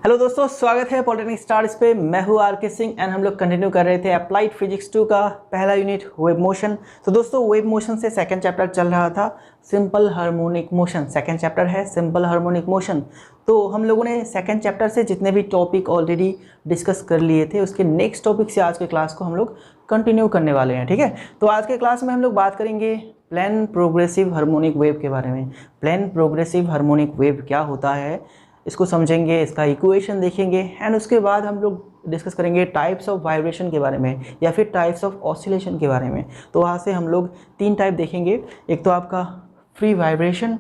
Hello दोस्तों, स्वागत है पॉलिटेक्निक स्टार्स पे। मैं हूँ आर.के. सिंह एंड हम लोग कंटिन्यू कर रहे थे अप्लाइड फिजिक्स 2 का पहला यूनिट वेव मोशन। तो दोस्तों वेव मोशन से सेकंड चैप्टर चल रहा था simple harmonic motion. Second chapter है सिंपल हार्मोनिक मोशन। तो हम लोगों ने सेकंड चैप्टर से जितने भी टॉपिक ऑलरेडी डिस्कस कर लिए थे उसके नेक्स्ट टॉपिक से आज के क्लास को हम लोग कंटिन्यू करने वाले हैं। ठीक है, तो आज के क्लास में हम लोग बात करेंगे प्लेन प्रोग्रेसिव हार्मोनिक वेव के बारे में। प्लेन प्रोग्रेसिव हार्मोनिक वेव क्या होता है इसको समझेंगे, इसका इक्वेशन देखेंगे एंड उसके बाद हम लोग डिस्कस करेंगे टाइप्स ऑफ वाइब्रेशन के बारे में या फिर टाइप्स ऑफ ऑसिलेशन के बारे में। तो वहाँ से हम लोग तीन टाइप देखेंगे। एक तो आपका free vibration,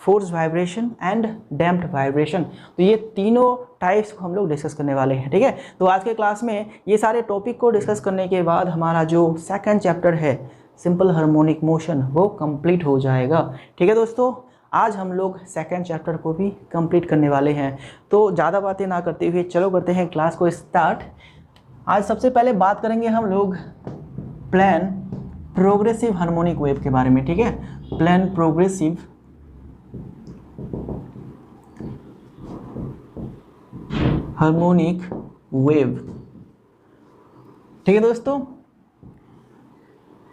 force vibration and damped vibration. तो ये तीनों टाइप्स को हम लोग डिस्कस करने वाले हैं। ठीक है, तो आज के क्लास में ये सारे टॉपिक को डिस्कस करने के बाद हमारा जो सेकंड चैप्टर है सिंपल हार्मोनिक मोशन वो कंप्लीट हो जाएगा। ठीक है दोस्तों, आज हम लोग सेकंड चैप्टर को भी कंप्लीट करने वाले हैं। तो ज़्यादा बातें ना करते हुए चलो करते हैं क्लास को स्टार्ट। आज सबसे पहले बात करेंगे हम लोग प्लेन प्रोग्रेसिव हार्मोनिक वेव के बारे में। ठीक है, प्लेन प्रोग्रेसिव हार्मोनिक वेव। ठीक है दोस्तों,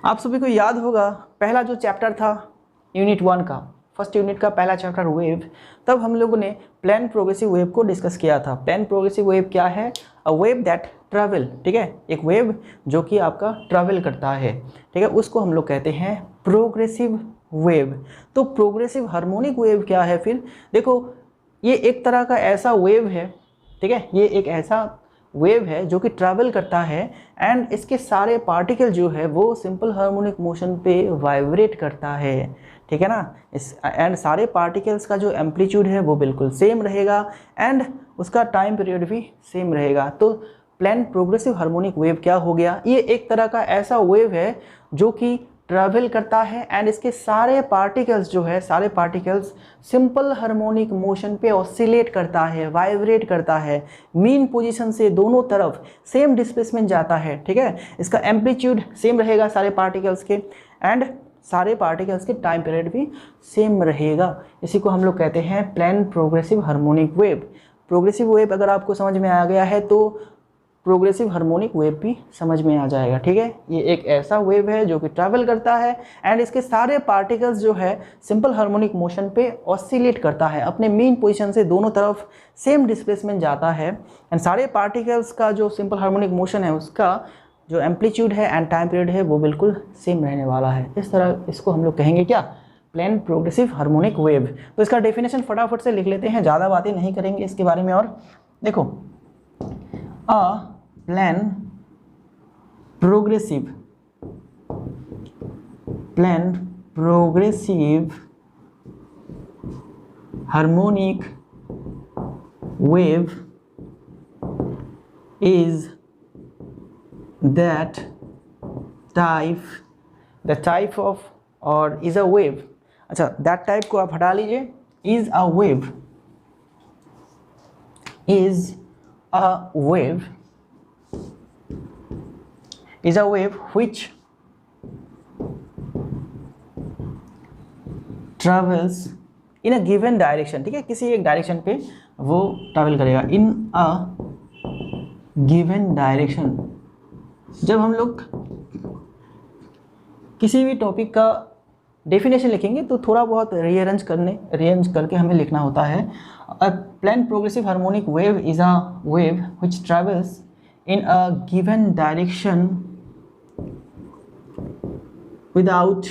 आप सभी को याद होगा पहला जो चैप्टर था यूनिट 1 का, फर्स्ट यूनिट का पहला चैप्टर वेव, तब हम लोगों ने प्लेन प्रोग्रेसिव वेव को डिस्कस किया था। प्लेन प्रोग्रेसिव वेव क्या है? A wave that travel. ठीक है, एक वेव जो कि आपका ट्रैवल करता है। ठीक है, उसको हम लोग कहते हैं प्रोग्रेसिव वेव। तो प्रोग्रेसिव हार्मोनिक वेव क्या है फिर? देखो, ये एक तरह का ऐसा वेव है, ठीक है, ये एक ऐसा वेव है जो कि ट्रैवल करता है एंड इसके सारे पार्टिकल जो है वो सिंपल हार्मोनिक मोशन पे वाइब्रेट करता है। ठीक है ना, इस एंड सारे पार्टिकल्स का जो एम्पलीट्यूड है वो बिल्कुल सेम रहेगा एंड उसका टाइम पीरियड भी सेम रहेगा। तो प्लेन प्रोग्रेसिव हार्मोनिक वेव क्या हो गया? ये एक तरह का ऐसा वेव है जो कि ट्रैवल करता है एंड इसके सारे पार्टिकल्स जो है, सारे पार्टिकल्स सिंपल हार्मोनिक मोशन पे ऑसिलेट करता है, वाइब्रेट करता है, मीन पोजीशन से दोनों तरफ सेम डिस्प्लेसमेंट जाता है। ठीक है, इसका एम्पलीट्यूड सेम रहेगा सारे पार्टिकल्स के एंड सारे पार्टिकल्स के टाइम पीरियड भी सेम रहेगा। इसी को हम लोग कहते हैं plane progressive harmonic wave. Progressive wave अगर आपको समझ में आ गया है तो प्रोग्रेसिव हार्मोनिक वेव भी समझ में आ जाएगा। ठीक है, ये एक ऐसा वेव है जो कि ट्रैवल करता है एंड इसके सारे पार्टिकल्स जो है सिंपल हार्मोनिक मोशन पे ऑसिलेट करता है, अपने मीन पोजीशन से दोनों तरफ सेम डिस्प्लेसमेंट जाता है एंड सारे पार्टिकल्स का जो सिंपल हार्मोनिक मोशन है उसका जो एम्पलीट्यूड है एंड टाइम पीरियड है वो बिल्कुल सेम रहने वाला है। इस तरह इसको हम लोग कहेंगे क्या? Plane progressive harmonic wave. तो इसका डेफिनेशन फटाफट से लिख लेते हैं, ज़्यादा बातें नहीं करेंगे इसके बारे में। और देखो, a plane progressive harmonic wave is that type of or is a wave। अच्छा, that type को आप हटा लीजिए। is a wave which travels in a given direction। ठीक है, किसी एक डायरेक्शन पे वो ट्रैवल करेगा in a given direction। जब हम लोग किसी भी टॉपिक का डेफिनेशन लिखेंगे तो थोड़ा बहुत रीअरेंज करके हमें लिखना होता है। A plane progressive harmonic wave is a wave which travels in a given direction without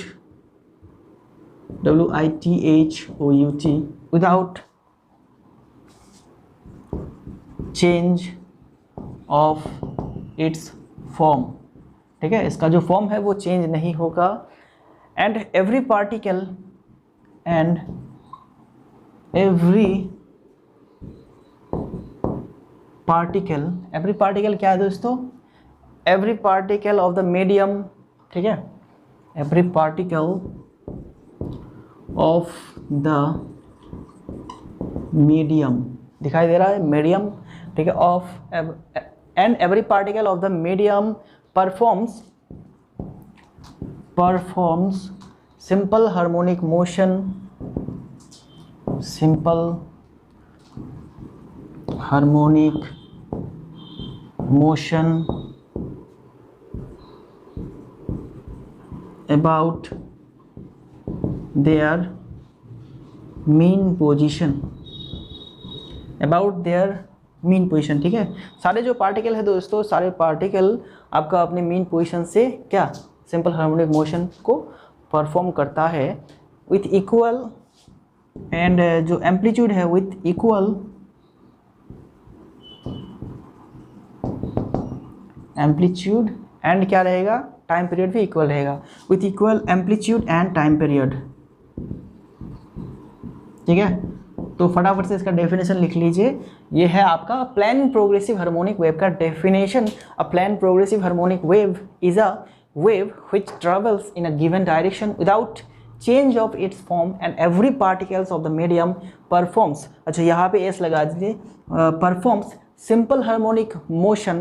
without change of its form. ठीक है, इसका जो फॉर्म है वो चेंज नहीं होगा एंड एवरी पार्टिकल क्या है दोस्तों? Every particle of the medium. ठीक है, every particle of the medium, दिखाई दे रहा है मीडियम। ठीक है, of and every particle of the medium performs simple harmonic motion harmonic motion about their mean position, about their mean position. ठीक है, सारे जो पार्टिकल है दोस्तों, सारे पार्टिकल आपका अपने मीन पोजीशन से क्या सिंपल हार्मोनिक मोशन को परफॉर्म करता है विथ इक्वल, एंड जो एम्पलीट्यूड है विथ इक्वल एम्पलीट्यूड एंड क्या रहेगा, टाइम पीरियड भी इक्वल रहेगा, with equal amplitude and time period. ठीक है, तो फटाफट से इसका डेफिनेशन लिख लीजिए। ये है आपका प्लान प्रोग्रेसिव हार्मोनिक वेव का definition. A plan progressive harmonic wave is a wave which travels in a given direction without change of its form and every particles of the medium performs, अच्छा यहाँ पे S लगा दीजिए, performs simple harmonic motion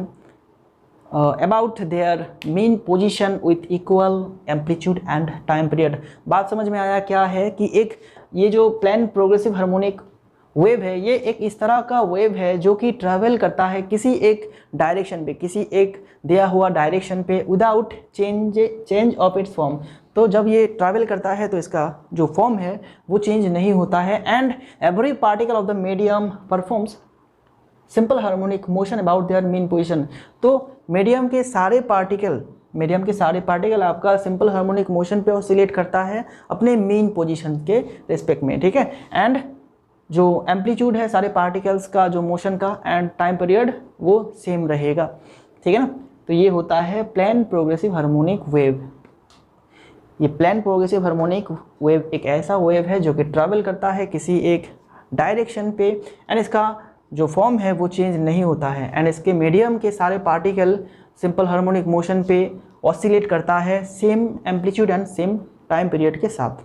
about their mean position with equal amplitude and time period। बात समझ में आया क्या है कि एक ये जो प्लान प्रोग्रेसिव हार्मोनिक वेव है, ये एक इस तरह का वेव है जो कि ट्रैवल करता है किसी एक डायरेक्शन पे, किसी एक दिया हुआ डायरेक्शन पे without change of its form. तो जब ये ट्रैवल करता है तो इसका जो फॉर्म है वो चेंज नहीं होता है, and every particle of the medium performs simple harmonic motion about their mean position. तो मीडियम के सारे पार्टिकल आपका सिंपल हार्मोनिक मोशन पे ऑसिलेट करता है अपने मीन पोजीशन के रिस्पेक्ट में। ठीक है, एंड जो एम्पलीट्यूड है सारे पार्टिकल्स का, जो मोशन का, एंड टाइम पीरियड वो सेम रहेगा। ठीक है ना, तो ये होता है प्लान प्रोग्रेसिव हार्मोनिक वेव। ये प्लान प्रोग्रेसिव हार्मोनिक वेव एक ऐसा वेव है जो कि ट्रैवल करता है किसी एक डायरेक्शन पे, एंड इसका जो फॉर्म है वो चेंज नहीं होता है, एंड इसके मीडियम के सारे पार्टिकल सिंपल हार्मोनिक मोशन पे ऑसिलेट करता है same amplitude and same time period के साथ।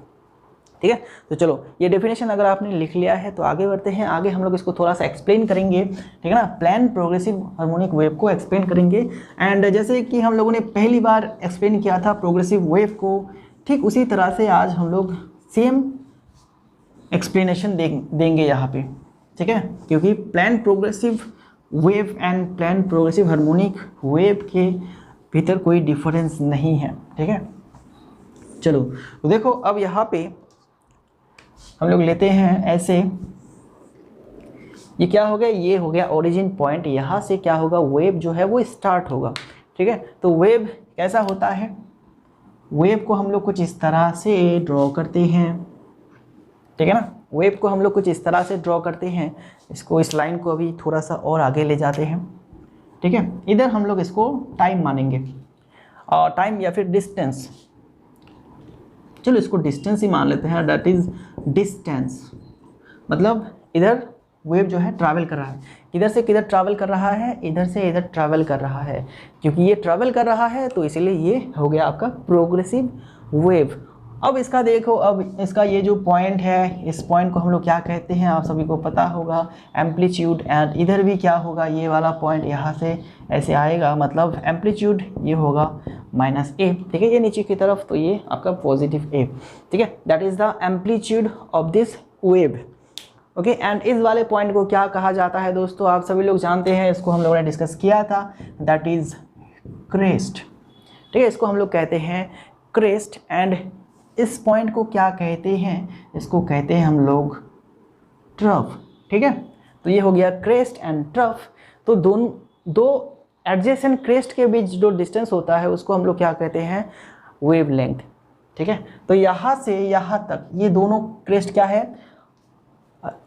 ठीक है, तो चलो ये डेफिनेशन अगर आपने लिख लिया है तो आगे बढ़ते हैं। आगे हम लोग इसको थोड़ा सा एक्सप्लेन करेंगे। ठीक है ना, प्लान प्रोग्रेसिव हार्मोनिक वेव को एक्सप्लेन करेंगे। एंड जैसे कि हम लोगों ने पहली बार एक्सप्लेन किया था प्रोग्रेसिव वेव को, ठीक उसी तरह से आज हम लोग सेम एक्सप्लेनेशन देंगे यहाँ पे। ठीक है, क्योंकि plan progressive wave and plan progressive harmonic wave के भीतर कोई डिफरेंस नहीं है। ठीक है, चलो तो देखो अब यहाँ पे हम लोग लेते हैं ऐसे, ये क्या हो गया, ये हो गया ओरिजिन पॉइंट। यहाँ से क्या होगा, वेव जो है वो स्टार्ट होगा। ठीक है, तो वेव कैसा होता है, वेव को हम लोग कुछ इस तरह से ड्रॉ करते हैं। ठीक है ना, वेव को हम लोग कुछ इस तरह से ड्रॉ करते हैं। इसको, इस लाइन को अभी थोड़ा सा और आगे ले जाते हैं। ठीक है, इधर हम लोग इसको टाइम मानेंगे, और टाइम या फिर डिस्टेंस, चलो इसको डिस्टेंस ही मान लेते हैं। दैट इज डिस्टेंस, मतलब इधर वेव जो है ट्रैवल कर रहा है, किधर से किधर ट्रैवल कर रहा है, इधर से इधर ट्रैवल कर रहा है। क्योंकि ये ट्रैवल कर रहा है तो इसीलिए ये हो गया आपका प्रोग्रेसिव वेव। अब इसका देखो, अब इसका ये जो पॉइंट है, इस पॉइंट को हम लोग क्या कहते हैं, आप सभी को पता होगा, एम्पलीट्यूड। एंड इधर भी क्या होगा, ये वाला पॉइंट यहाँ से ऐसे आएगा, मतलब एम्पलीट्यूड ये होगा -a। ठीक है, ये नीचे की तरफ, तो ये आपका पॉजिटिव a। ठीक है, that is the amplitude of this wave. Okay, and इस वाले पॉइंट को क्या कहा जाता है दोस्तों, आप सभी लोग जानते हैं, इसको हम लोगों ने डिस्कस किया था, दैट इज़ क्रेस्ट। ठीक है, इसको हम लोग कहते हैं क्रेस्ट। एंड इस पॉइंट को क्या कहते हैं, इसको कहते हैं हम लोग ट्रफ। ठीक है, तो ये हो गया क्रेस्ट एंड ट्रफ। तो दो एडजेसेंट क्रेस्ट के बीच जो डिस्टेंस होता है उसको हम लोग क्या कहते हैं, वेवलेंथ। ठीक है, तो यहाँ से यहाँ तक ये दोनों क्रेस्ट क्या है,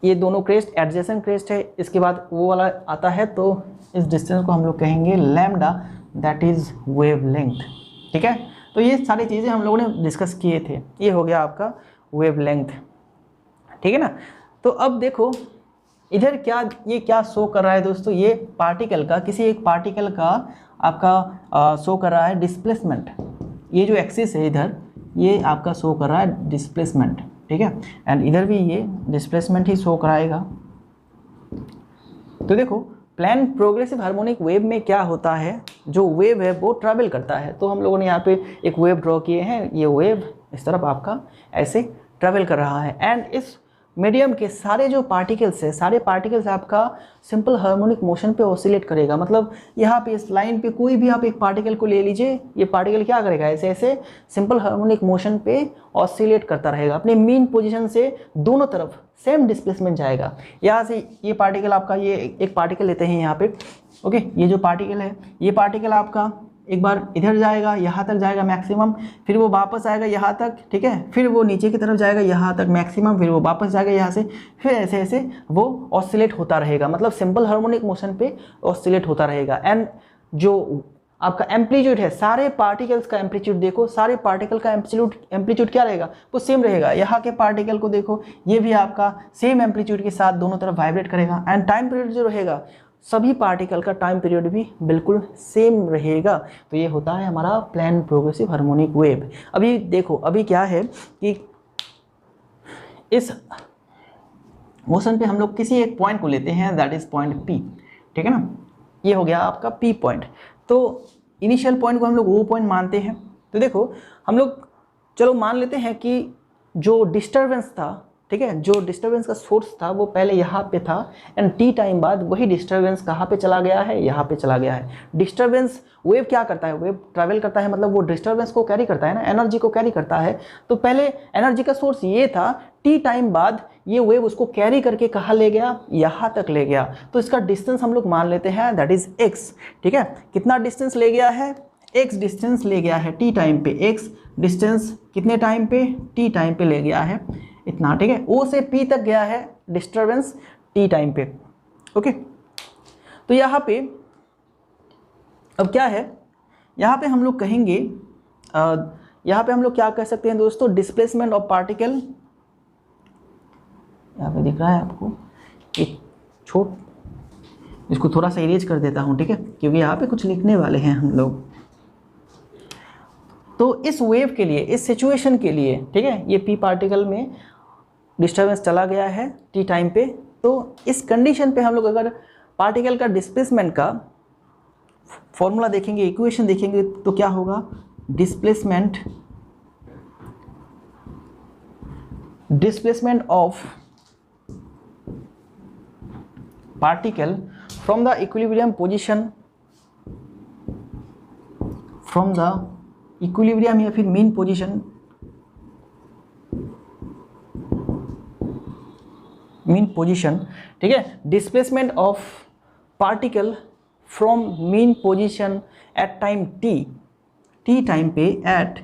ये दोनों क्रेस्ट एडजेसेंट क्रेस्ट है। इसके बाद वो वाला आता है, तो इस डिस्टेंस को हम लोग कहेंगे लैम्डा, दैट इज़ वेवलेंथ। ठीक है, तो ये सारी चीज़ें हम लोगों ने डिस्कस किए थे। ये हो गया आपका वेवलेंथ। ठीक है ना, तो अब देखो इधर क्या, ये क्या शो कर रहा है दोस्तों, ये पार्टिकल का, किसी एक पार्टिकल का आपका शो कर रहा है डिस्प्लेसमेंट। ये जो एक्सिस है इधर, ये आपका शो कर रहा है डिस्प्लेसमेंट। ठीक है, एंड इधर भी ये डिस्प्लेसमेंट ही शो कराएगा। तो देखो प्लान प्रोग्रेसिव हार्मोनिक वेव में क्या होता है, जो वेव है वो ट्रैवल करता है। तो हम लोगों ने यहाँ पे एक वेव ड्रॉ किए हैं, ये वेव इस तरफ आपका ऐसे ट्रैवल कर रहा है, एंड इस मीडियम के सारे जो पार्टिकल्स है, सारे पार्टिकल्स आपका सिंपल हार्मोनिक मोशन पे ऑसिलेट करेगा। मतलब यहाँ पे इस लाइन पे कोई भी आप एक पार्टिकल को ले लीजिए, ये पार्टिकल क्या करेगा, ऐसे ऐसे सिंपल हार्मोनिक मोशन पे ऑसिलेट करता रहेगा, अपने मीन पोजीशन से दोनों तरफ सेम डिस्प्लेसमेंट जाएगा। यहाँ से ये पार्टिकल आपका, ये एक पार्टिकल लेते हैं यहाँ पे, ओके, ये जो पार्टिकल है, ये पार्टिकल आपका एक बार इधर जाएगा, यहाँ तक जाएगा मैक्सिमम, फिर वो वापस आएगा यहाँ तक, ठीक है, फिर वो नीचे की तरफ जाएगा यहाँ तक मैक्सिमम, फिर वो वापस जाएगा यहाँ से, फिर ऐसे ऐसे वो ऑसिलेट होता रहेगा। मतलब सिंपल हार्मोनिक मोशन पे ऑसिलेट होता रहेगा। एंड जो आपका एम्पलीट्यूड है, सारे पार्टिकल्स का एम्पलीट्यूड देखो, सारे पार्टिकल का एम्पलीट्यूड क्या रहेगा, वो सेम रहेगा। यहाँ के पार्टिकल को देखो, ये भी आपका सेम एम्पलीट्यूड के साथ दोनों तरफ वाइब्रेट करेगा। एंड टाइम पीरियड जो रहेगा, सभी पार्टिकल का टाइम पीरियड भी बिल्कुल सेम रहेगा। तो ये होता है हमारा प्लान प्रोग्रेसिव हार्मोनिक वेव। अभी देखो, अभी क्या है कि इस मोशन पे हम लोग किसी एक पॉइंट को लेते हैं, दैट इज पॉइंट P, ठीक है ना, ये हो गया आपका P पॉइंट। तो इनिशियल पॉइंट को हम लोग वो पॉइंट मानते हैं। तो देखो हम लोग चलो मान लेते हैं कि जो डिस्टर्बेंस था, ठीक है, जो डिस्टर्बेंस का सोर्स था वो पहले यहाँ पे था, एंड टी टाइम बाद वही डिस्टर्बेंस कहाँ पे चला गया है, यहाँ पे चला गया है। डिस्टर्बेंस वेव क्या करता है, वेव ट्रैवल करता है, मतलब वो डिस्टर्बेंस को कैरी करता है ना, एनर्जी को कैरी करता है। तो पहले एनर्जी का सोर्स ये था, टी टाइम बाद ये वेव उसको कैरी करके कहाँ ले गया, यहाँ तक ले गया। तो इसका डिस्टेंस हम लोग मान लेते हैं, दैट इज एक्स, ठीक है। कितना डिस्टेंस ले गया है, एक्स डिस्टेंस ले गया है टी टाइम पे, एक्स डिस्टेंस कितने टाइम पे, टी टाइम पे ले गया है इतना, ठीक है। ओ से पी तक गया है डिस्टर्बेंस टी टाइम पे, ओके। तो यहाँ पे अब क्या है, यहाँ पे हम लोग कहेंगे, यहाँ पे हम लोग क्या कह सकते हैं दोस्तों, डिस्प्लेसमेंट ऑफ पार्टिकल, यहाँ पे दिख रहा है आपको, एक इसको थोड़ा सा इरेज कर देता हूँ, ठीक है, क्योंकि यहाँ पे कुछ लिखने वाले हैं हम लोग। तो इस वेव के लिए, इस सिचुएशन के लिए, ठीक है, ये पी पार्टिकल में डिस्टर्बेंस चला गया है टी टाइम पे। तो इस कंडीशन पे हम लोग अगर पार्टिकल का डिस्प्लेसमेंट का फॉर्मूला देखेंगे, इक्वेशन देखेंगे, तो क्या होगा, displacement of particle from the equilibrium position, from the equilibrium या फिर मीन पोजीशन, ठीक है, displacement of particle from mean position at time T time पे, at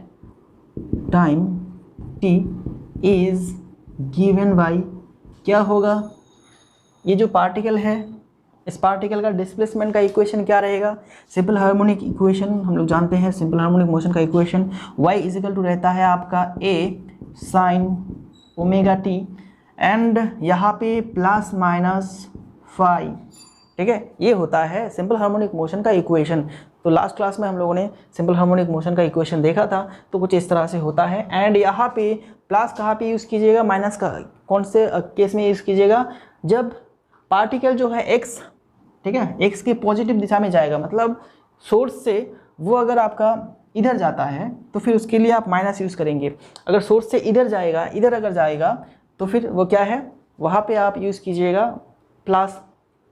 time T is given by, क्या होगा, ये जो पार्टिकल है, इस पार्टिकल का डिस्प्लेसमेंट का इक्वेशन क्या रहेगा, सिंपल हार्मोनिक इक्वेशन हम लोग जानते हैं, सिंपल हार्मोनिक मोशन का इक्वेशन y इजिकल टू रहता है आपका a sign omega T, and यहाँ पे प्लस माइनस फाई, ठीक है, ये होता है सिंपल हार्मोनिक मोशन का इक्वेशन। तो लास्ट क्लास में हम लोगों ने सिंपल हार्मोनिक मोशन का इक्वेशन देखा था, तो कुछ इस तरह से होता है। एंड यहाँ पे प्लस कहाँ पे यूज़ कीजिएगा, माइनस का कौन से केस में यूज़ कीजिएगा, जब पार्टिकल जो है एक्स, ठीक है, एक्स की पॉजिटिव दिशा में जाएगा, मतलब सोर्स से वो अगर आपका इधर जाता है तो फिर उसके लिए आप माइनस यूज़ करेंगे। अगर सोर्स से इधर जाएगा, इधर अगर जाएगा, तो फिर वो क्या है, वहाँ पे आप यूज़ कीजिएगा प्लस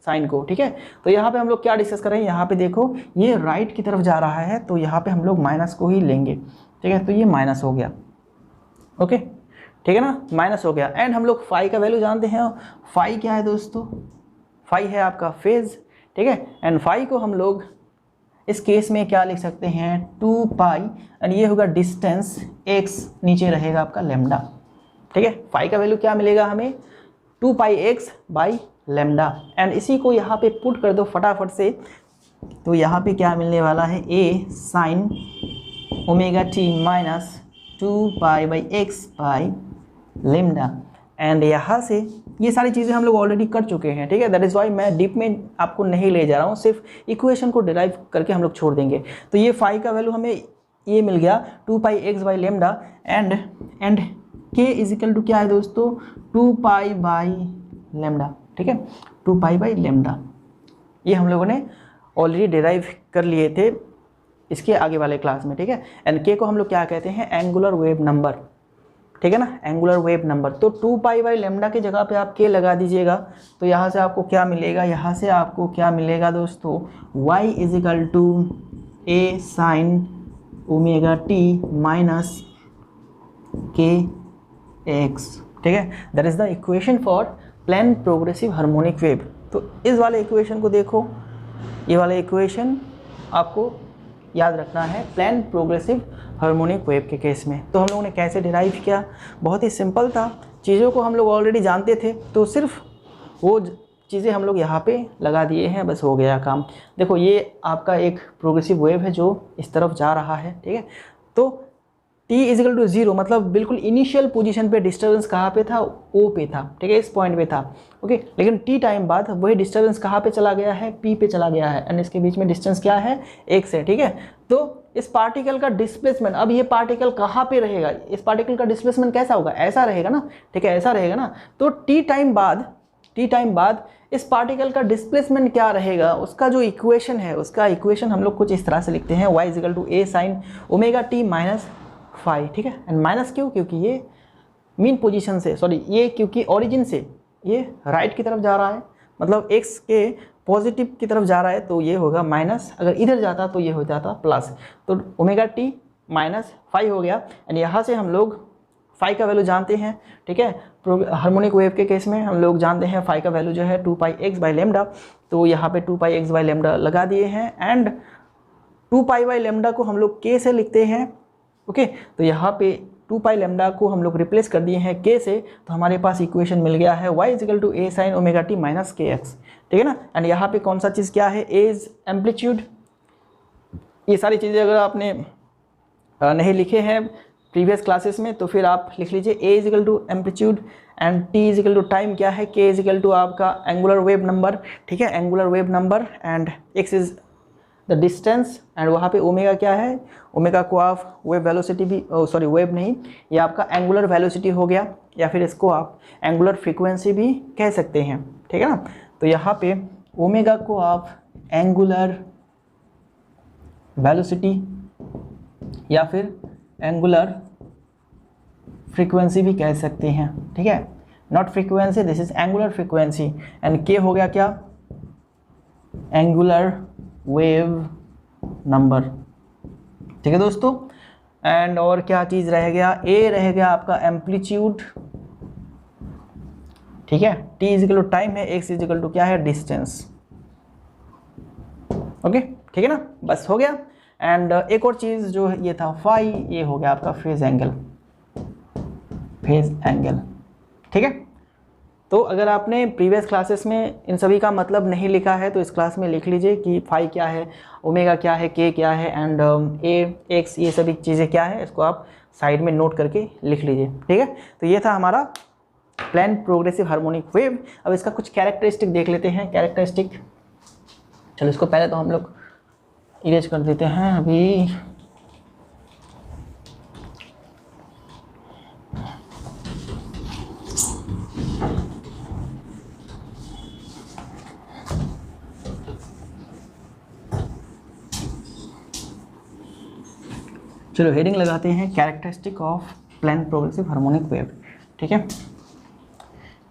साइन को, ठीक है। तो यहाँ पे हम लोग क्या डिस्कस कर रहे हैं, यहाँ पे देखो ये राइट की तरफ जा रहा है, तो यहाँ पे हम लोग माइनस को ही लेंगे, ठीक है। तो ये माइनस हो गया, ओके, ठीक है ना, माइनस हो गया। एंड हम लोग फाई का वैल्यू जानते हैं, फाई क्या है दोस्तों, फाई है आपका फेज, ठीक है। एंड फाई को हम लोग इस केस में क्या लिख सकते हैं, 2 पाई, एंड ये होगा डिस्टेंस x, नीचे रहेगा आपका लेमडा, ठीक है। फाई का वैल्यू क्या मिलेगा हमें, 2 पाई x बाई लेमडा। एंड इसी को यहाँ पे पुट कर दो फटाफट से, तो यहाँ पे क्या मिलने वाला है, a sign omega T minus 2 pi by x by lambda. And यहाँ से ये सारी चीज़ें हम लोग ऑलरेडी कर चुके हैं, ठीक है। दैट इज़ वाई मैं डीप में आपको नहीं ले जा रहा हूँ, सिर्फ इक्वेशन को डिराइव करके हम लोग छोड़ देंगे। तो ये फाई का वैल्यू हमें ये मिल गया 2 पाई एक्स बाई लेमडा, एंड के इजिकल टू क्या है दोस्तों, 2 पाई बाई लेमडा, ठीक है, 2 पाई बाई लेमडा। ये हम लोगों ने ऑलरेडी डिराइव कर लिए थे इसके आगे वाले क्लास में, ठीक है। एंड के को हम लोग क्या कहते हैं, एंगुलर वेव नंबर, ठीक है ना, एंगुलर वेव नंबर। तो 2 पाई बाई लेमडा की जगह पे आप के लगा दीजिएगा, तो यहाँ से आपको क्या मिलेगा, यहाँ से आपको क्या मिलेगा दोस्तों, y is equal to A sine omega T minus K X. ठीक है, that is the equation for plane progressive harmonic wave. तो इस वाले इक्वेशन को देखो, ये वाला इक्वेशन आपको याद रखना है प्लेन प्रोग्रेसिव हार्मोनिक वेव के केस में। तो हम लोगों ने कैसे डिराइव किया, बहुत ही सिंपल था, चीज़ों को हम लोग ऑलरेडी जानते थे, तो सिर्फ वो चीज़ें हम लोग यहाँ पे लगा दिए हैं, बस हो गया काम। देखो ये आपका एक प्रोग्रेसिव वेव है जो इस तरफ जा रहा है, ठीक है। तो t इजिकल टू 0 मतलब बिल्कुल इनिशियल पोजीशन पे डिस्टर्बेंस कहाँ पे था, O पे था, ठीक है, इस पॉइंट पे था, ओके। लेकिन t टाइम बाद वही डिस्टर्बेंस कहाँ पे चला गया है, P पे चला गया है, एंड इसके बीच में डिस्टेंस क्या है, 1 से, ठीक है। तो इस पार्टिकल का डिस्प्लेसमेंट, अब ये पार्टिकल कहाँ पे रहेगा, इस पार्टिकल का डिस्प्लेसमेंट कैसा होगा, ऐसा रहेगा ना, ठीक है, ऐसा रहेगा ना। तो t टाइम बाद इस पार्टिकल का डिस्प्लेसमेंट क्या रहेगा, उसका जो इक्वेशन है, उसका इक्वेशन हम लोग कुछ इस तरह से लिखते हैं, y equal to A sine omega T minus phi, ठीक है। एंड माइनस क्यों, क्योंकि ये मीन पोजीशन से, सॉरी ये क्योंकि ओरिजिन से ये राइट की तरफ जा रहा है, मतलब x के पॉजिटिव की तरफ जा रहा है, तो ये होगा माइनस, अगर इधर जाता तो ये हो जाता प्लस, तो ओमेगा टी माइनस फाई हो गया। एंड यहाँ से हम लोग फाई का वैल्यू जानते हैं, ठीक है, हार्मोनिक वेव के केस में हम लोग जानते हैं फाई का वैल्यू जो है 2 पाई एक्स बाई लेमडा। तो यहाँ पे 2 पाई एक्स बाई लेमडा लगा दिए हैं, एंड 2 पाई बाई लेमडा को हम लोग के से लिखते हैं, ओके। तो यहाँ पे 2 पाई लेमडा को हम लोग रिप्लेस कर दिए हैं के से, तो हमारे पास इक्वेशन मिल गया है y equal to A sine omega T minus K X, ठीक है ना। एंड यहाँ पे कौन सा चीज़ क्या है, ए इज एम्पलीट्यूड। ये सारी चीज़ें अगर आपने नहीं लिखे हैं प्रीवियस क्लासेस में तो फिर आप लिख लीजिए, A equal to amplitude and T equal to time क्या है, के इजिकल टू आपका एंगुलर वेव नंबर, ठीक है, angular wave number, and X is the distance, एंड वहाँ पे ओमेगा क्या है, ओमेगा को आप वेव वेलोसिटी भी, सॉरी वेव नहीं, ये आपका एंगुलर वेलोसिटी हो गया, या फिर इसको आप एंगुलर फ्रीक्वेंसी भी कह सकते हैं, ठीक है ना। तो यहाँ पे ओमेगा को आप एंगुलर वेलोसिटी या फिर एंगुलर फ्रीक्वेंसी भी कह सकते हैं, ठीक है, not frequency, this is angular frequency, and के हो गया क्या, एंगुलर वेव नंबर, ठीक है दोस्तों। एंड और क्या चीज़ रह गया, ए रह गया आपका एम्पलीट्यूड, ठीक है, टी इजिकल टू टाइम है, एक्स इजिकल टू क्या है, डिस्टेंस, ओके, ठीक है ना, बस हो गया। एंड एक और चीज़ जो ये था फाई, ये हो गया आपका फेज एंगल, ठीक है। तो अगर आपने प्रीवियस क्लासेस में इन सभी का मतलब नहीं लिखा है तो इस क्लास में लिख लीजिए कि फाई क्या है, ओमेगा क्या है, के क्या है, एंड ए एक्स, ये सभी चीज़ें क्या है, इसको आप साइड में नोट करके लिख लीजिए, ठीक है। तो ये था हमारा प्लेन प्रोग्रेसिव हार्मोनिक वेव। अब इसका कुछ कैरेक्टरिस्टिक देख लेते हैं, कैरेक्टरिस्टिक, चलो इसको पहले तो हम लोग इरेज कर देते हैं अभी। चलो हेडिंग लगाते हैं characteristic of plane progressive harmonic wave, ठीक है।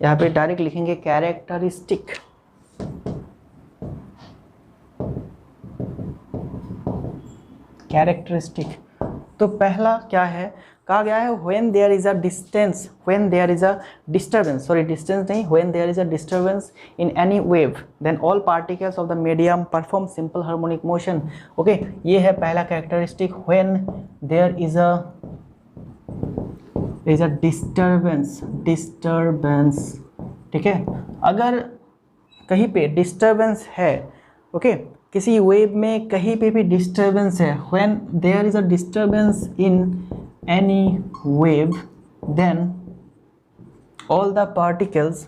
यहाँ पे डायरेक्ट लिखेंगे कैरेक्टरिस्टिक, तो पहला क्या है, कहा गया है when there is a distance, when there is a disturbance, sorry distance नहीं, when there is a disturbance in any wave then all particles of the medium perform simple harmonic motion, okay. ये है पहला characteristic, when there is a disturbance, ठीक है। अगर कहीं पे disturbance है, ओके, किसी वेव में कहीं पे भी डिस्टर्बेंस है, when there is a disturbance in any wave then all the particles,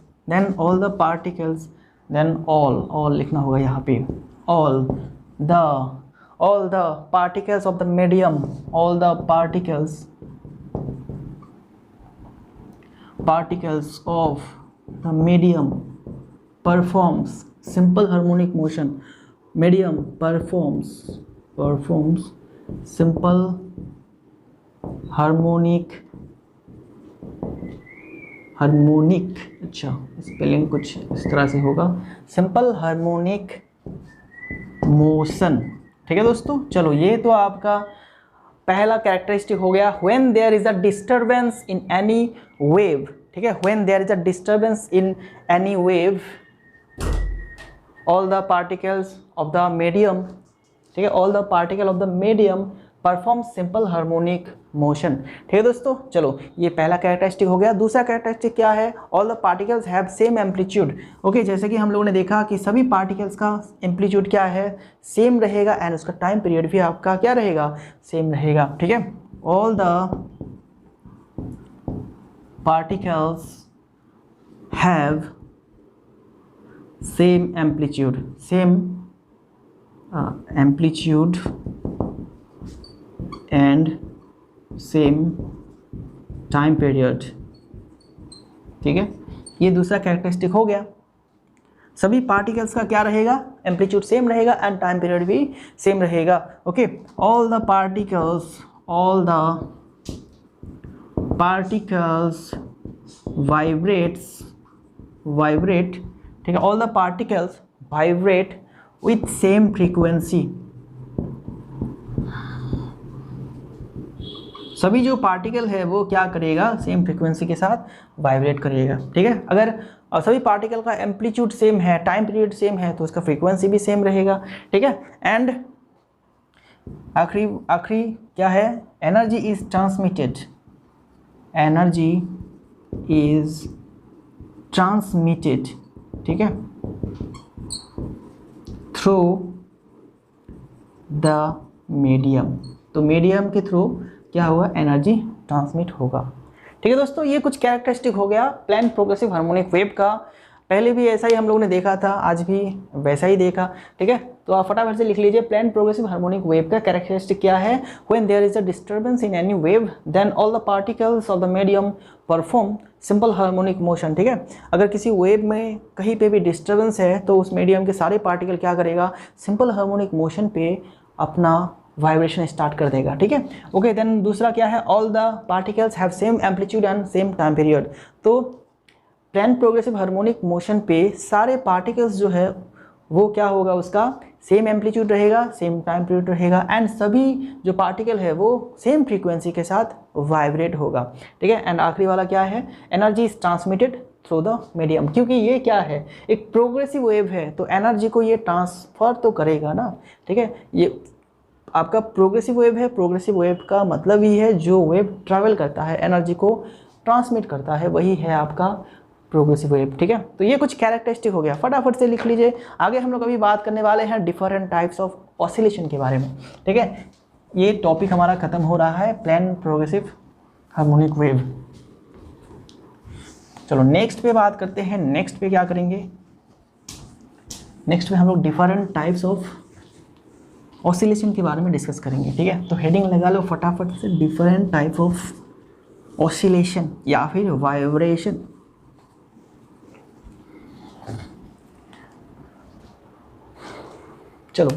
then all लिखना होगा यहाँ पे, all the particles of the medium, all the particles of the medium performs simple harmonic motion, medium performs simple harmonic harmonic, अच्छा spelling कुछ इस तरह से होगा, सिंपल हार्मोनिक मोशन। ठीक है दोस्तों, चलो ये तो आपका पहला कैरेक्टरिस्टिक हो गया, when there is a disturbance in any wave. ठीक है, when there is a disturbance in any wave all the particles of the medium, ठीक है, all the particle of the medium perform simple harmonic motion. ठीक है दोस्तों, चलो ये पहला कैरेक्टरिस्टिक हो गया। दूसरा कैरेक्टरिस्टिक क्या है, all the particles have same amplitude. Okay, जैसे कि हम लोगों ने देखा कि सभी पार्टिकल्स का एम्पलीट्यूड क्या है, सेम रहेगा, एंड उसका टाइम पीरियड भी आपका क्या रहेगा, सेम रहेगा। ठीक है, all the particles have same amplitude, same amplitude and same time period. ठीक है, ये दूसरा कैरेक्टरिस्टिक हो गया। सभी पार्टिकल्स का क्या रहेगा, एम्पलीट्यूड सेम रहेगा एंड टाइम पीरियड भी सेम रहेगा। Okay, all the particles vibrate, ठीक है, all the particles vibrate with same frequency. सभी जो पार्टिकल है वो क्या करेगा, सेम फ्रीक्वेंसी के साथ वाइब्रेट करेगा। ठीक है, अगर सभी पार्टिकल का एम्पलीट्यूड सेम है, टाइम पीरियड सेम है, तो उसका फ्रीक्वेंसी भी सेम रहेगा। ठीक है, एंड आखिरी क्या है, energy is transmitted, energy is transmitted, ठीक है, थ्रू द मीडियम। तो मीडियम के थ्रू क्या होगा, एनर्जी ट्रांसमिट होगा। ठीक है दोस्तों, ये कुछ कैरेक्टरिस्टिक हो गया प्लान प्रोग्रेसिव हार्मोनिक वेव का। पहले भी ऐसा ही हम लोगों ने देखा था, आज भी वैसा ही देखा। ठीक है, तो आप फटाफट से लिख लीजिए, प्लान प्रोग्रेसिव हार्मोनिक वेव का कैरेक्टरिस्टिक क्या है, when there is a disturbance in any wave then all the particles of the medium perform simple harmonic motion. ठीक है, अगर किसी वेव में कहीं पे भी डिस्टर्बेंस है तो उस मीडियम के सारे पार्टिकल क्या करेगा, सिंपल हार्मोनिक मोशन पे अपना वाइब्रेशन स्टार्ट कर देगा। ठीक है, ओके, देन दूसरा क्या है, all the particles have same amplitude and same time period. तो प्लान प्रोग्रेसिव हार्मोनिक मोशन पे सारे पार्टिकल्स जो है वो क्या होगा, उसका सेम एम्पलीट्यूड रहेगा, सेम टाइम पीरियड रहेगा, एंड सभी जो पार्टिकल है वो सेम फ्रीक्वेंसी के साथ वाइब्रेट होगा। ठीक है, एंड आखिरी वाला क्या है, energy is transmitted through the medium, क्योंकि ये क्या है, एक प्रोग्रेसिव वेव है तो एनर्जी को ये ट्रांसफर तो करेगा ना। ठीक है, ये आपका प्रोग्रेसिव वेव है, प्रोग्रेसिव वेव का मतलब ही है जो वेव ट्रैवल करता है, एनर्जी को ट्रांसमिट करता है, वही है आपका प्रोग्रेसिव वेव। ठीक है, तो ये कुछ कैरेक्टरिस्टिक हो गया, फटाफट से लिख लीजिए। आगे हम लोग अभी बात करने वाले हैं डिफरेंट टाइप्स ऑफ ऑसिलेशन के बारे में। ठीक है, ये टॉपिक हमारा खत्म हो रहा है, प्लान प्रोग्रेसिव हार्मोनिक वेव। चलो नेक्स्ट पे बात करते हैं। नेक्स्ट पे क्या करेंगे, नेक्स्ट पे हम लोग डिफरेंट टाइप्स ऑफ ऑसिलेशन के बारे में डिस्कस करेंगे। ठीक है, तो हेडिंग लगा लो फटाफट से, डिफरेंट टाइप ऑफ ऑसिलेशन या फिर वाइब्रेशन। चलो,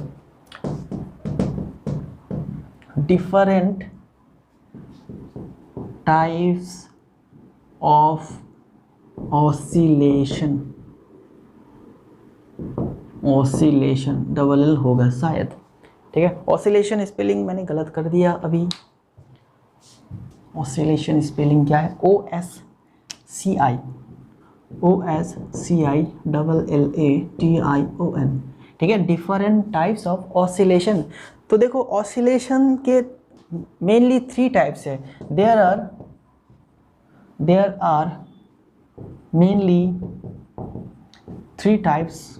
different types of oscillation, oscillation double L होगा शायद। ठीक है, ऑसिलेशन स्पेलिंग मैंने गलत कर दिया अभी। ऑसिलेशन स्पेलिंग क्या है, OSCI डबल LATION। ठीक है, डिफरेंट टाइप्स ऑफ ऑसिलेशन। तो देखो ऑसिलेशन के मेनली 3 टाइप्स है। There are mainly 3 types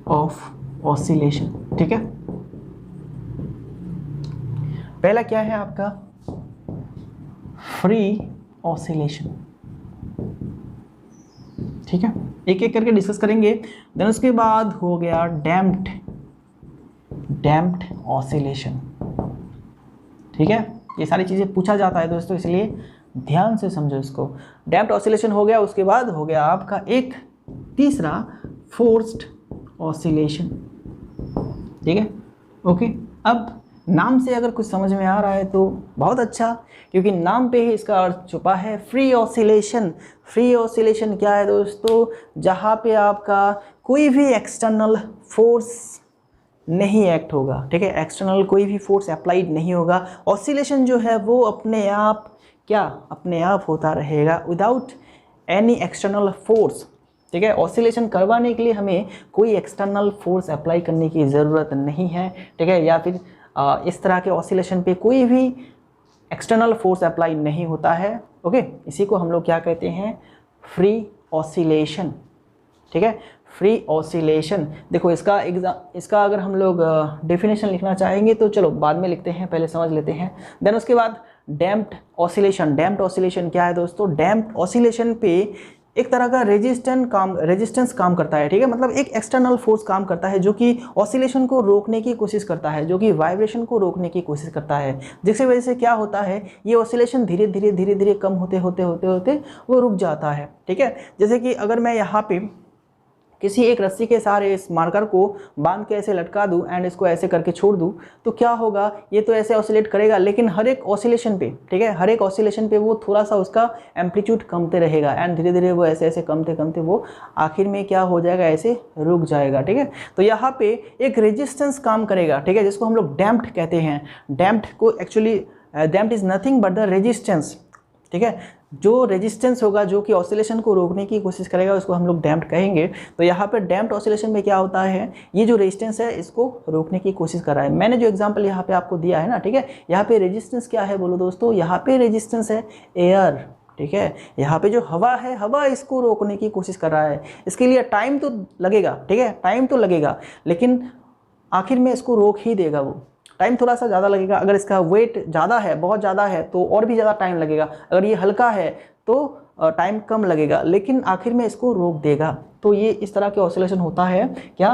of oscillation. ठीक है, पहला क्या है आपका, फ्री ऑसिलेशन। ठीक है, एक एक करके डिस्कस करेंगे। देन उसके बाद हो गया डैम्प्ड ऑसिलेशन। ठीक है, ये सारी चीज़ें पूछा जाता है दोस्तों, इसलिए ध्यान से समझो इसको। डैम्प्ड ऑसिलेशन हो गया, उसके बाद हो गया आपका एक तीसरा फोर्स्ड ऑसिलेशन। ठीक है, ओके, अब नाम से अगर कुछ समझ में आ रहा है तो बहुत अच्छा, क्योंकि नाम पे ही इसका अर्थ छुपा है, फ्री ऑसिलेशन। फ्री ऑसिलेशन क्या है दोस्तों? जहाँ पे आपका कोई भी एक्सटर्नल फोर्स नहीं एक्ट होगा, ठीक है, एक्सटर्नल कोई भी फोर्स अप्लाइड नहीं होगा। ऑसिलेशन जो है वो अपने आप क्या, अपने आप होता रहेगा विदाउट एनी एक्सटर्नल फोर्स, ठीक है। ऑसिलेशन करवाने के लिए हमें कोई एक्सटर्नल फोर्स अप्लाई करने की ज़रूरत नहीं है, ठीक है, या फिर इस तरह के ऑसिलेशन पे कोई भी एक्सटर्नल फोर्स अप्लाई नहीं होता है, ओके। इसी को हम लोग क्या कहते हैं? फ्री ऑसिलेशन, ठीक है, फ्री ऑसिलेशन। देखो इसका अगर हम लोग डेफिनेशन लिखना चाहेंगे तो चलो बाद में लिखते हैं, पहले समझ लेते हैं। देन उसके बाद डैम्प्ड ऑसिलेशन। डैम्प्ड ऑसिलेशन क्या है दोस्तों? डैम्प्ड ऑसिलेशन पे एक तरह का रेजिस्टेंस काम करता है, ठीक है, मतलब एक एक्सटर्नल फोर्स काम करता है जो कि ऑसिलेशन को रोकने की कोशिश करता है, जो कि वाइब्रेशन को रोकने की कोशिश करता है, जिसकी वजह से क्या होता है, ये ऑसिलेशन धीरे धीरे कम होते होते वो रुक जाता है, ठीक है। जैसे कि अगर मैं यहाँ पे किसी एक रस्सी के सहारे इस मार्कर को बांध के ऐसे लटका दूं एंड इसको ऐसे करके छोड़ दूं, तो क्या होगा, ये तो ऐसे ऑसिलेट करेगा, लेकिन हर एक ऑसिलेशन पे, ठीक है, हर एक ऑसिलेशन पे वो थोड़ा सा उसका एम्पलीट्यूड कमते रहेगा एंड धीरे धीरे वो ऐसे ऐसे कमते वो आखिर में क्या हो जाएगा, ऐसे रुक जाएगा, ठीक है। तो यहाँ पे एक रेजिस्टेंस काम करेगा, ठीक है, जिसको हम लोग डैम्प्ड कहते हैं। डैम्प्ड को actually damped is nothing but the resistance, ठीक है, जो रेजिस्टेंस होगा जो कि ऑसिलेशन को रोकने की कोशिश करेगा उसको हम लोग डैम्प्ड कहेंगे। तो यहाँ पे डैम्प्ड ऑसिलेशन में क्या होता है, ये जो रेजिस्टेंस है इसको रोकने की कोशिश कर रहा है। मैंने जो एग्जांपल यहाँ पे आपको दिया है ना, ठीक है, यहाँ पे रेजिस्टेंस क्या है बोलो दोस्तों? यहाँ पे रेजिस्टेंस है एयर, ठीक है, यहाँ पे जो हवा है, हवा इसको रोकने की कोशिश कर रहा है। इसके लिए टाइम तो लगेगा, ठीक है, टाइम तो लगेगा, लेकिन आखिर में इसको रोक ही देगा वो। टाइम थोड़ा सा ज़्यादा लगेगा, अगर इसका वेट ज़्यादा है, बहुत ज़्यादा है तो और भी ज़्यादा टाइम लगेगा, अगर ये हल्का है तो टाइम कम लगेगा, लेकिन आखिर में इसको रोक देगा। तो ये इस तरह के ऑसिलेशन होता है क्या?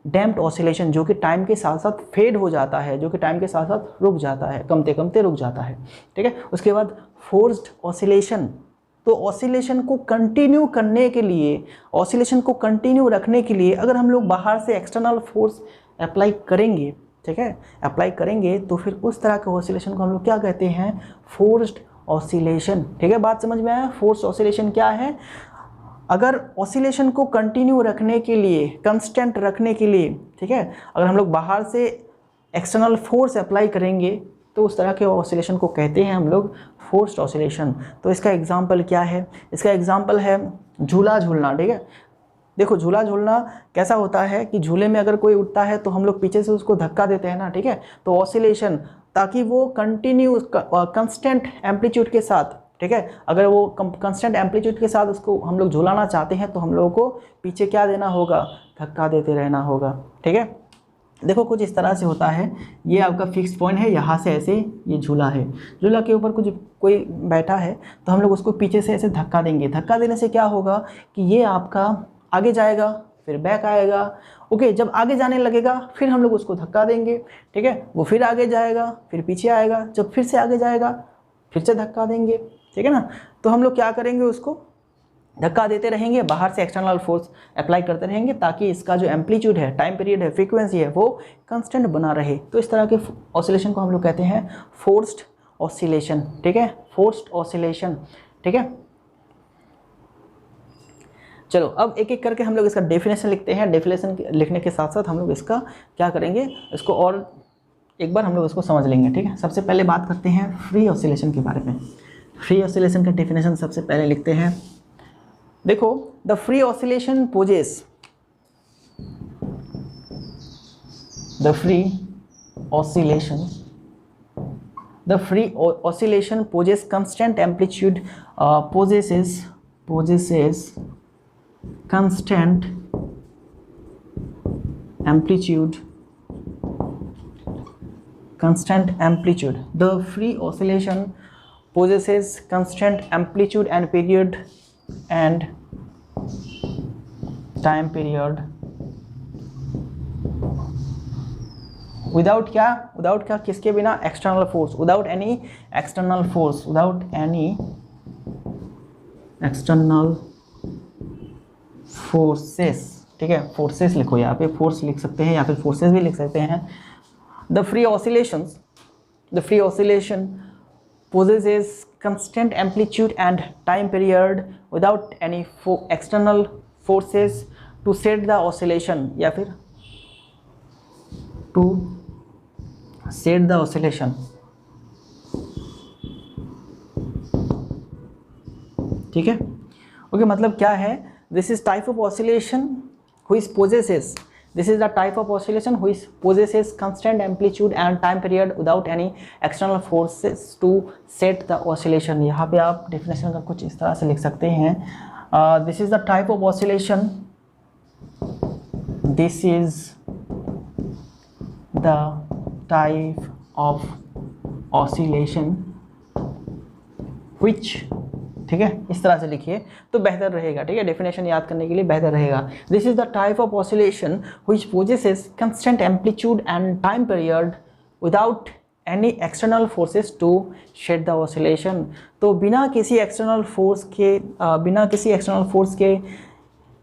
डैम्प्ड ऑसिलेशन, जो कि टाइम के साथ साथ फेड हो जाता है, जो कि टाइम के साथ साथ रुक जाता है, कमते रुक जाता है, ठीक है। उसके बाद फोर्स्ड ऑसिलेशन। तो ऑसिलेशन को कंटिन्यू करने के लिए, ऑसिलेशन को कंटिन्यू रखने के लिए अगर हम लोग बाहर से एक्सटर्नल फोर्स अप्लाई करेंगे, ठीक है, अप्लाई करेंगे, तो फिर उस तरह के ऑसिलेशन को हम लोग क्या कहते हैं? फोर्स्ड ऑसिलेशन, ठीक है। बात समझ में आया? फोर्स्ड ऑसिलेशन क्या है? अगर ऑसिलेशन को कंटिन्यू रखने के लिए, कंस्टेंट रखने के लिए, ठीक है, अगर हम लोग बाहर से एक्सटर्नल फोर्स अप्लाई करेंगे तो उस तरह के ऑसिलेशन को कहते हैं हम लोग फोर्स्ड ऑसिलेशन। तो इसका एग्जाम्पल क्या है? इसका एग्जाम्पल है झूला झूलना, ठीक है। देखो झूला झूलना कैसा होता है कि झूले में अगर कोई उठता है तो हम लोग पीछे से उसको धक्का देते हैं ना, ठीक है। तो ऑसिलेशन, ताकि वो कंटिन्यू कंस्टेंट एम्पलीट्यूड के साथ, ठीक है, अगर वो कंस्टेंट एम्पलीट्यूड के साथ उसको हम लोग झूलाना चाहते हैं तो हम लोगों को पीछे क्या देना होगा? धक्का देते रहना होगा, ठीक है। देखो कुछ इस तरह से होता है, ये आपका फिक्स पॉइंट है, यहाँ से ऐसे ये झूला है, झूला के ऊपर कोई बैठा है तो हम लोग उसको पीछे से ऐसे धक्का देंगे। धक्का देने से क्या होगा कि ये आपका आगे जाएगा, फिर बैक आएगा, ओके। जब आगे जाने लगेगा फिर हम लोग उसको धक्का देंगे, ठीक है, वो फिर आगे जाएगा, फिर पीछे आएगा, जब फिर से आगे जाएगा फिर से धक्का देंगे, ठीक है ना। तो हम लोग क्या करेंगे? उसको धक्का देते रहेंगे, बाहर से एक्सटर्नल फोर्स अप्लाई करते रहेंगे ताकि इसका जो एम्पलीट्यूड है, टाइम पीरियड है, फ्रीक्वेंसी है, वो कांस्टेंट बना रहे। तो इस तरह के ऑसिलेशन को हम लोग कहते हैं फोर्स्ड ऑसिलेशन, ठीक है, फोर्स्ड ऑसिलेशन, ठीक है। चलो अब एक एक करके हम लोग इसका डेफिनेशन लिखते हैं। डेफिनेशन लिखने के साथ साथ हम लोग इसका क्या करेंगे, इसको और एक बार हम लोग इसको समझ लेंगे, ठीक है। सबसे पहले बात करते हैं फ्री ऑसिलेशन के बारे में। फ्री ऑसिलेशन का डेफिनेशन सबसे पहले लिखते हैं। देखो, the free oscillation possesses, the free oscillation, the free oscillation possesses constant amplitude, possesses constant amplitude, the free oscillation possesses constant amplitude and period and time period without क्या, किसके बिना? External force, without any external force, without any external forces, ठीक है। Forces लिखो, यहाँ पे force लिख सकते हैं या फिर फोर्सेस भी लिख सकते हैं। The free oscillation possesses constant amplitude and time period without any external forces to set the oscillation, या फिर to set the oscillation. ठीक है, ओके, मतलब क्या है, this is type of oscillation which possesses, this is the type of oscillation which possesses constant amplitude and time period without any external forces to set the oscillation. यहाँ पे आप definition का कुछ इस तरह से लिख सकते हैं, this is the type of oscillation, this is the type of oscillation which, ठीक है, इस तरह से लिखिए तो बेहतर रहेगा, ठीक है, डेफिनेशन याद करने के लिए बेहतर रहेगा. This is the type of oscillation which possesses constant amplitude and time period without any external forces to shed the oscillation. तो बिना किसी एक्सटर्नल फोर्स के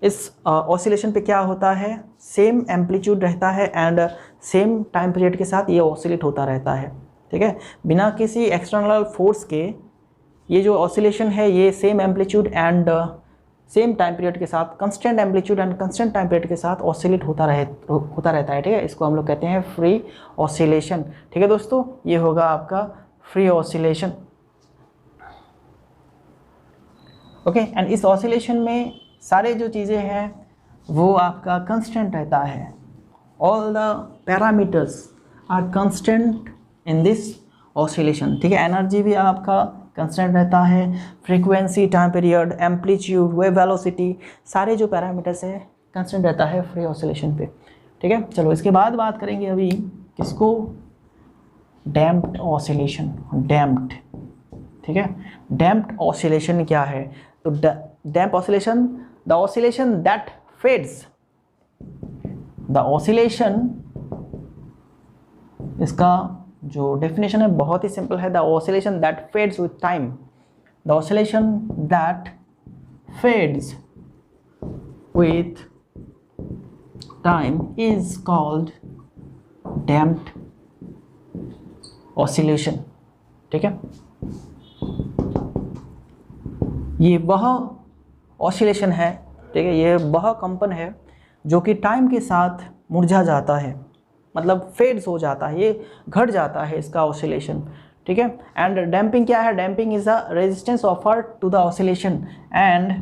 इस ऑसिलेशन पे क्या होता है, सेम एम्पलीट्यूड रहता है एंड सेम टाइम पीरियड के साथ ये ऑसिलेट होता रहता है. ठीक है, बिना किसी एक्सटर्नल फोर्स के ये जो ऑसिलेशन है ये same amplitude and same time period के साथ, constant amplitude and constant time period के साथ ऑसिलेट होता रहता है. ठीक है, इसको हम लोग कहते हैं फ्री ऑसिलेशन. ठीक है दोस्तों, ये होगा आपका फ्री ऑसिलेशन. ओके, एंड इस ऑसिलेशन में सारे जो चीज़ें हैं वो आपका कंस्टेंट रहता है. All the parameters are constant in this oscillation. ठीक है, एनर्जी भी आपका कंस्टेंट रहता है, frequency, time period, amplitude, wave velocity, सारे जो पैरामीटर्स है कंस्टेंट रहता है फ्री ऑसिलेशन पे. ठीक है, चलो इसके बाद बात करेंगे अभी किसको, डैम्प्ड ऑसिलेशन. डैम्प्ड, ठीक है, डैम्प्ड ऑसिलेशन क्या है, तो damp oscillation, the oscillation that fades, the oscillation, इसका जो डेफिनेशन है बहुत ही सिंपल है, the oscillation that fades with time. The oscillation that fades with time is called damped oscillation. ठीक है, ये वह ऑसिलेशन है, ठीक है, ये वह कंपन है जो कि टाइम के साथ मुरझा जाता है, मतलब फेड्स हो जाता है, ये घट जाता है इसका ऑसिलेशन. ठीक है, एंड डैम्पिंग क्या है, damping is a resistance offered to the oscillation. And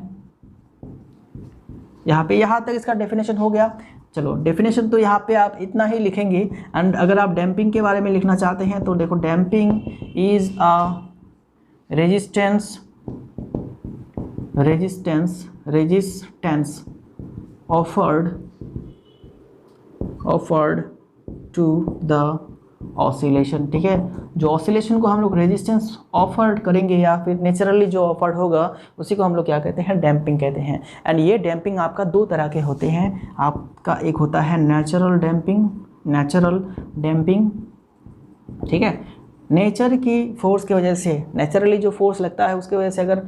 यहाँ तक इसका डेफिनेशन हो गया. चलो डेफिनेशन तो यहाँ पे आप इतना ही लिखेंगे. एंड अगर आप डैम्पिंग के बारे में लिखना चाहते हैं तो देखो, damping is a resistance offered to the oscillation. ठीक है, जो ऑसिलेशन को हम लोग रेजिस्टेंस ऑफर्ड करेंगे या फिर नेचुरली जो ऑफर्ड होगा उसी को हम लोग क्या कहते हैं, डैम्पिंग कहते हैं. एंड ये डैम्पिंग आपका दो तरह के होते हैं. आपका एक होता है नेचुरल डैम्पिंग. ठीक है, नेचर की फोर्स की वजह से, नेचुरली जो फोर्स लगता है उसकी वजह से अगर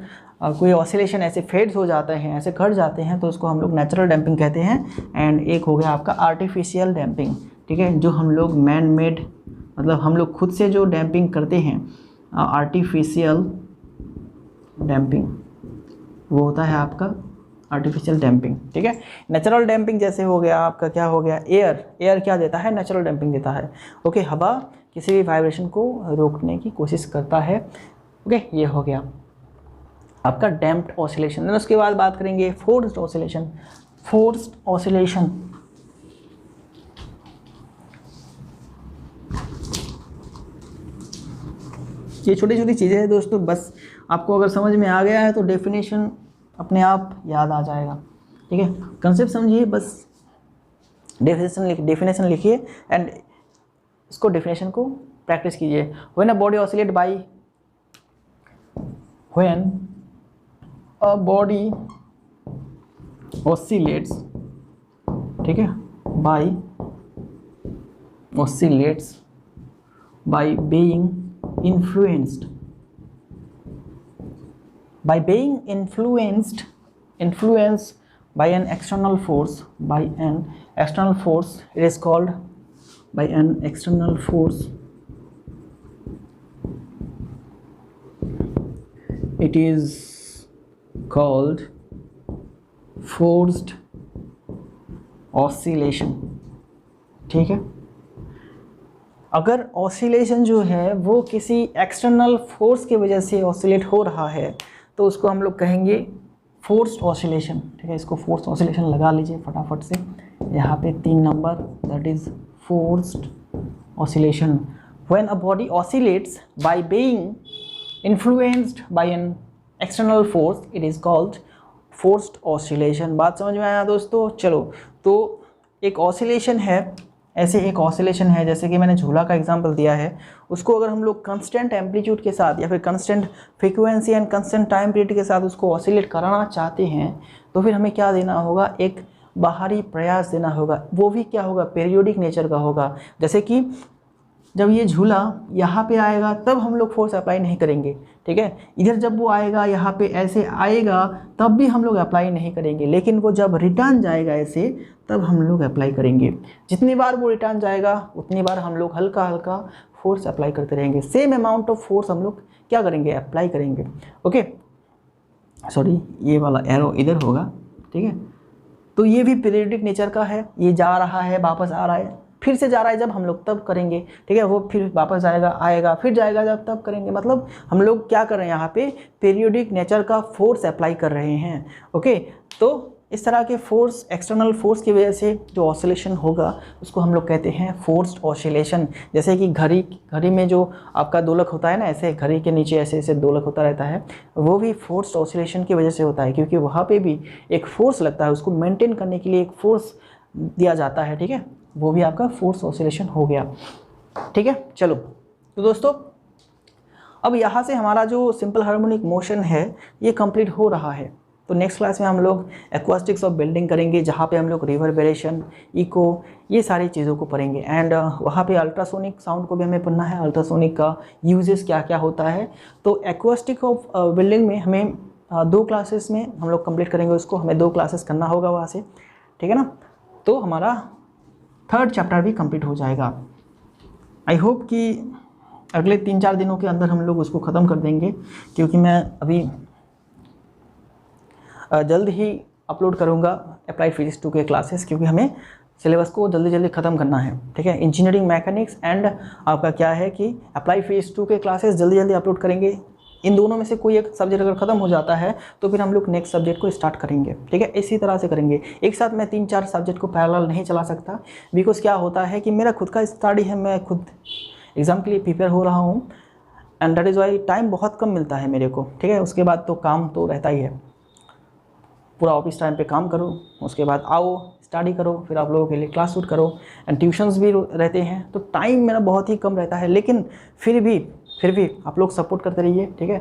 कोई ऑसिलेशन ऐसे फेड्स हो जाते हैं, ऐसे घट जाते हैं, तो उसको हम लोग नेचुरल डैम्पिंग कहते हैं. एंड एक हो गया आपका आर्टिफिशियल डैम्पिंग. ठीक है, जो हम लोग मैन मेड, मतलब हम लोग खुद से जो डैम्पिंग करते हैं, आर्टिफिशियल डैम्पिंग, वो होता है आपका आर्टिफिशियल डैम्पिंग. ठीक है, नेचुरल डैम्पिंग जैसे हो गया आपका, क्या हो गया, एयर क्या देता है, नेचुरल डैम्पिंग देता है. ओके, हवा किसी भी वाइब्रेशन को रोकने की कोशिश करता है. ओके, ये हो गया आपका डैम्प्ड ऑसिलेशन. देन उसके बाद बात करेंगे फोर्स्ड ऑसिलेशन. ये छोटी छोटी चीज़ें हैं दोस्तों, बस आपको अगर समझ में आ गया है तो डेफिनेशन अपने आप याद आ जाएगा. ठीक है, कंसेप्ट समझिए, बस डेफिनेशन लिखिए एंड इसको डेफिनेशन को प्रैक्टिस कीजिए. When a body oscillate by, when a body oscillates, ठीक है, by oscillates by being influenced by an external force, it is called by an external force, it is called forced oscillation। ठीक है, अगर oscillation जो है वो किसी external force की वजह से ऑसिलेट हो रहा है तो उसको हम लोग कहेंगे फोर्स्ड ऑसिलेशन। ठीक है, इसको फोर्स्ड ऑसिलेशन लगा लीजिए फटाफट से, यहाँ पे 3 number, that is forced oscillation. When a body oscillates by being influenced by an external force, it is called forced oscillation. बात समझ में आया दोस्तों? चलो, तो एक ऑसिलेशन है, ऐसे एक ऑसिलेशन है जैसे कि मैंने झूला का एग्जांपल दिया है, उसको अगर हम लोग कंस्टेंट एम्पलीट्यूड के साथ या फिर constant frequency and constant time period के साथ उसको ऑसिलेट कराना चाहते हैं तो फिर हमें क्या देना होगा, एक बाहरी प्रयास देना होगा। वो भी क्या होगा, पीरियोडिक नेचर का होगा। जैसे कि जब ये झूला यहाँ पे आएगा तब हम लोग फोर्स अप्लाई नहीं करेंगे, ठीक है। इधर जब वो आएगा यहाँ पे ऐसे आएगा तब भी हम लोग अप्लाई नहीं करेंगे, लेकिन वो जब रिटर्न जाएगा ऐसे तब हम लोग अप्लाई करेंगे। जितनी बार वो रिटर्न जाएगा उतनी बार हम लोग हल्का हल्का फोर्स अप्लाई करते रहेंगे। सेम अमाउंट ऑफ फोर्स हम लोग क्या करेंगे, अप्लाई करेंगे। ओके, सॉरी ये वाला एरो इधर होगा, ठीक है। तो ये भी पीरियडिक नेचर का है, ये जा रहा है वापस आ रहा है, फिर से जा रहा है जब हम लोग तब करेंगे, ठीक है। वो फिर वापस आएगा फिर जाएगा जब तब करेंगे। मतलब हम लोग क्या कर रहे हैं, यहाँ पे पीरियोडिक नेचर का फोर्स अप्लाई कर रहे हैं। ओके, तो इस तरह के फोर्स, एक्सटर्नल फोर्स की वजह से जो ऑसिलेशन होगा उसको हम लोग कहते हैं फोर्स्ड ऑसिलेशन। जैसे कि घड़ी में जो आपका दोलक होता है ना, ऐसे घड़ी के नीचे ऐसे ऐसे दोलक होता रहता है, वो भी फोर्स्ड ऑसिलेशन की वजह से होता है, क्योंकि वहाँ पे भी एक फोर्स लगता है, उसको मेंटेन करने के लिए एक फोर्स दिया जाता है, ठीक है। वो भी आपका फोर्स ऑसिलेशन हो गया, ठीक है। चलो, तो दोस्तों अब यहाँ से हमारा जो सिंपल हार्मोनिक मोशन है ये कंप्लीट हो रहा है। तो नेक्स्ट क्लास में हम लोग एक्वास्टिक्स ऑफ बिल्डिंग करेंगे, जहाँ पे हम लोग रिवर्बरेशन, इको, ये सारी चीज़ों को पढ़ेंगे। एंड वहाँ पे अल्ट्रासोनिक साउंड को भी हमें पढ़ना है, अल्ट्रासोनिक का यूजेस क्या क्या होता है। तो एक्वास्टिक ऑफ बिल्डिंग में हमें 2 क्लासेस में हम लोग कंप्लीट करेंगे उसको, हमें 2 क्लासेस करना होगा वहाँ से, ठीक है ना। तो हमारा 3rd चैप्टर भी कंप्लीट हो जाएगा। आई होप कि अगले 3-4 दिनों के अंदर हम लोग उसको ख़त्म कर देंगे, क्योंकि मैं अभी जल्द ही अपलोड करूँगा अप्लाइड फिजिक्स 2 के क्लासेस, क्योंकि हमें सिलेबस को जल्दी जल्दी ख़त्म करना है, ठीक है। इंजीनियरिंग मैकेनिक्स एंड आपका क्या है कि अप्लाइड फिजिक्स 2 के क्लासेस जल्दी जल्दी अपलोड करेंगे। इन दोनों में से कोई एक सब्जेक्ट अगर ख़त्म हो जाता है तो फिर हम लोग नेक्स्ट सब्जेक्ट को स्टार्ट करेंगे, ठीक है। इसी तरह से करेंगे, एक साथ मैं 3-4 सब्जेक्ट को पैरेलल नहीं चला सकता, बिकॉज क्या होता है कि मेरा खुद का स्टडी है, मैं खुद एग्ज़ाम के लिए प्रिपेयर हो रहा हूँ, and that is why time बहुत कम मिलता है मेरे को, ठीक है। उसके बाद तो काम तो रहता ही है, पूरा ऑफिस टाइम पे काम करो, उसके बाद आओ स्टडी करो, फिर आप लोगों के लिए क्लास शूट करो, एंड ट्यूशन्स भी रहते हैं, तो टाइम मेरा बहुत ही कम रहता है। लेकिन फिर भी आप लोग सपोर्ट करते रहिए, ठीक है।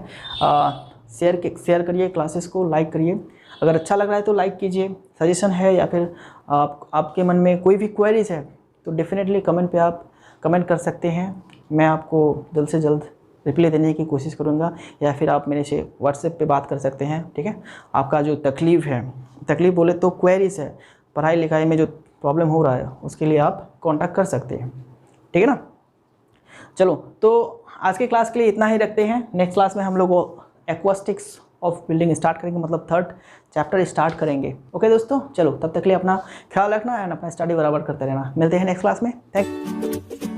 शेयर करिए क्लासेस को, लाइक करिए, अगर अच्छा लग रहा है तो लाइक कीजिए। सजेशन है या फिर आपके मन में कोई भी क्वेरीज है तो डेफिनेटली कमेंट पे आप कमेंट कर सकते हैं, मैं आपको जल्द से जल्द रिप्लाई देने की कोशिश करूँगा, या फिर आप मेरे से व्हाट्सएप पे बात कर सकते हैं, ठीक है। आपका जो तकलीफ़ बोले तो क्वेरीज है, पढ़ाई लिखाई में जो प्रॉब्लम हो रहा है उसके लिए आप कांटेक्ट कर सकते हैं, ठीक है ना। चलो, तो आज के क्लास के लिए इतना ही रखते हैं। नेक्स्ट क्लास में हम लोग एक्वास्टिक्स ऑफ बिल्डिंग स्टार्ट करेंगे, मतलब 3rd चैप्टर स्टार्ट करेंगे। ओके दोस्तों, चलो तब तक के लिए अपना ख्याल रखना एंड अपना स्टडी बराबर करते रहना। मिलते हैं नेक्स्ट क्लास में। Thank you.